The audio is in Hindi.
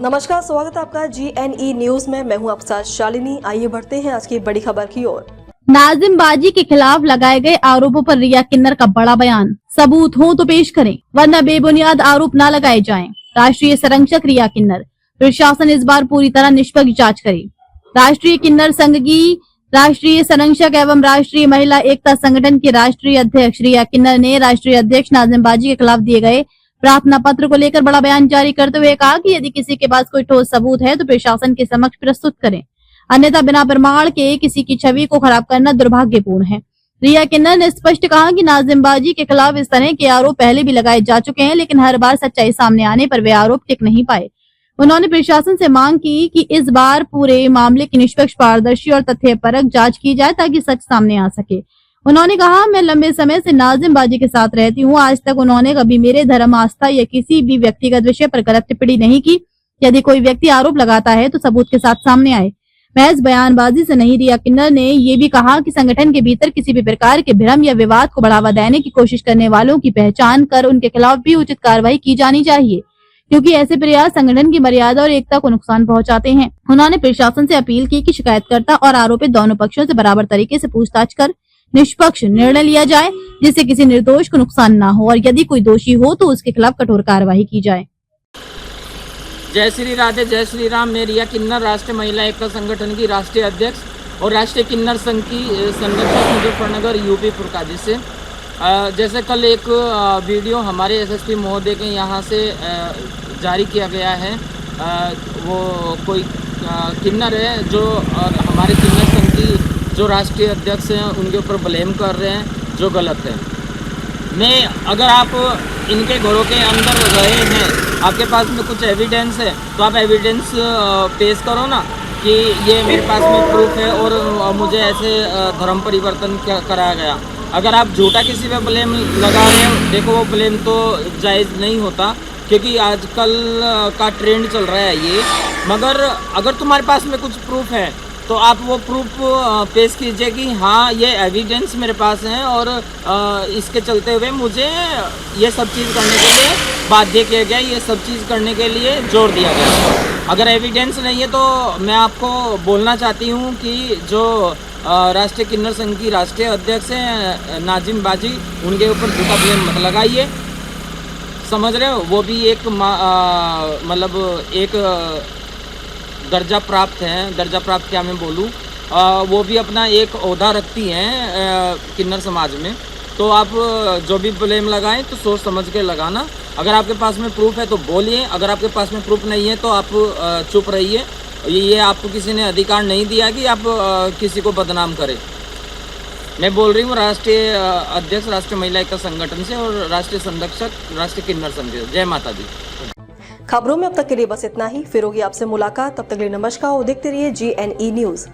नमस्कार, स्वागत है आपका GNE न्यूज में। मैं हूं आपके साथ शालिनी। आइए बढ़ते हैं आज की बड़ी खबर की ओर। नाजिम बाजी के खिलाफ लगाए गए आरोपों पर रिया किन्नर का बड़ा बयान। सबूत हो तो पेश करें, वरना बेबुनियाद आरोप न लगाए जाएं। राष्ट्रीय संरक्षक रिया किन्नर, प्रशासन इस बार पूरी तरह निष्पक्ष जांच करे। राष्ट्रीय किन्नर संघ की राष्ट्रीय संरक्षक एवं राष्ट्रीय महिला एकता संगठन की राष्ट्रीय अध्यक्ष रिया किन्नर ने राष्ट्रीय अध्यक्ष नाजिम बाजी के खिलाफ दिए गए प्रार्थना पत्र को लेकर बड़ा बयान जारी करते हुए कहा कि यदि किसी के पास कोई ठोस सबूत है तो प्रशासन के समक्ष प्रस्तुत करें, अन्यथा बिना प्रमाण के किसी की छवि को खराब करना दुर्भाग्यपूर्ण है। रिया किन्नर ने स्पष्ट कहा कि नाजिम बाजी के खिलाफ इस तरह के आरोप पहले भी लगाए जा चुके हैं, लेकिन हर बार सच्चाई सामने आने पर वे आरोप टिक नहीं पाए। उन्होंने प्रशासन से मांग की कि इस बार पूरे मामले की निष्पक्ष, पारदर्शी और तथ्यपरक जांच की जाए ताकि सच सामने आ सके। उन्होंने कहा, मैं लंबे समय से नाजिम बाजी के साथ रहती हूँ। आज तक उन्होंने कभी मेरे धर्म, आस्था या किसी भी व्यक्तिगत विषय पर गलत टिप्पणी नहीं की। यदि कोई व्यक्ति आरोप लगाता है तो सबूत के साथ सामने आए, महज बयानबाजी से नहीं। रिया किन्नर ने ये भी कहा कि संगठन के भीतर किसी भी प्रकार के भ्रम या विवाद को बढ़ावा देने की कोशिश करने वालों की पहचान कर उनके खिलाफ भी उचित कार्रवाई की जानी चाहिए, क्योंकि ऐसे प्रयास संगठन की मर्यादा और एकता को नुकसान पहुंचाते हैं। उन्होंने प्रशासन से अपील की कि शिकायतकर्ता और आरोपित दोनों पक्षों से बराबर तरीके से पूछताछ कर निष्पक्ष निर्णय लिया जाए, जिससे किसी निर्दोष को नुकसान ना हो, और यदि कोई दोषी हो तो उसके खिलाफ कठोर कार्रवाई की जाए। जय श्री राधे, जय श्री राम। मैं रिया किन्नर, राष्ट्रीय महिला एकता संगठन की राष्ट्रीय अध्यक्ष और राष्ट्रीय किन्नर संघ की संरक्षक, मुजफ्फरनगर यूपी फुरकाजी से। जैसे कल एक वीडियो हमारे SSP महोदय के यहाँ से जारी किया गया है, वो कोई किन्नर है जो हमारे किन्नर संघ की जो राष्ट्रीय अध्यक्ष हैं उनके ऊपर ब्लेम कर रहे हैं, जो गलत है। अगर आप इनके घरों के अंदर रहे हैं, आपके पास में कुछ एविडेंस है तो आप एविडेंस पेश करो ना कि ये मेरे पास में प्रूफ है और मुझे ऐसे धर्म परिवर्तन कराया गया। अगर आप झूठा किसी पे ब्लेम लगा रहे हो, देखो वो ब्लेम तो जायज़ नहीं होता, क्योंकि आजकल का ट्रेंड चल रहा है ये। मगर अगर तुम्हारे पास में कुछ प्रूफ है तो आप वो प्रूफ पेश कीजिए कि हाँ ये एविडेंस मेरे पास है और इसके चलते हुए मुझे ये सब चीज़ करने के लिए बाध्य किया गया, ये सब चीज़ करने के लिए जोर दिया गया। अगर एविडेंस नहीं है तो मैं आपको बोलना चाहती हूँ कि जो राष्ट्रीय किन्नर संघ की राष्ट्रीय अध्यक्ष हैं नाजिम बाजी, उनके ऊपर झूठा ब्लेम मत लगाइए, समझ रहे हो। वो भी एक मतलब एक दर्जा प्राप्त हैं, दर्जा प्राप्त क्या मैं बोलूँ, वो भी अपना एक ओहदा रखती हैं किन्नर समाज में। तो आप जो भी ब्लेम लगाएं तो सोच समझ के लगाना। अगर आपके पास में प्रूफ है तो बोलिए, अगर आपके पास में प्रूफ नहीं है तो आप चुप रहिए। ये आपको किसी ने अधिकार नहीं दिया कि आप किसी को बदनाम करें। मैं बोल रही हूँ राष्ट्रीय अध्यक्ष राष्ट्रीय महिला एकता संगठन से और राष्ट्रीय संरक्षक राष्ट्रीय किन्नर संघ से। जय माता दी। खबरों में अब तक के लिए बस इतना ही। फिर होगी आपसे मुलाकात, तब तक के लिए नमस्कार और देखते रहिए GNE न्यूज।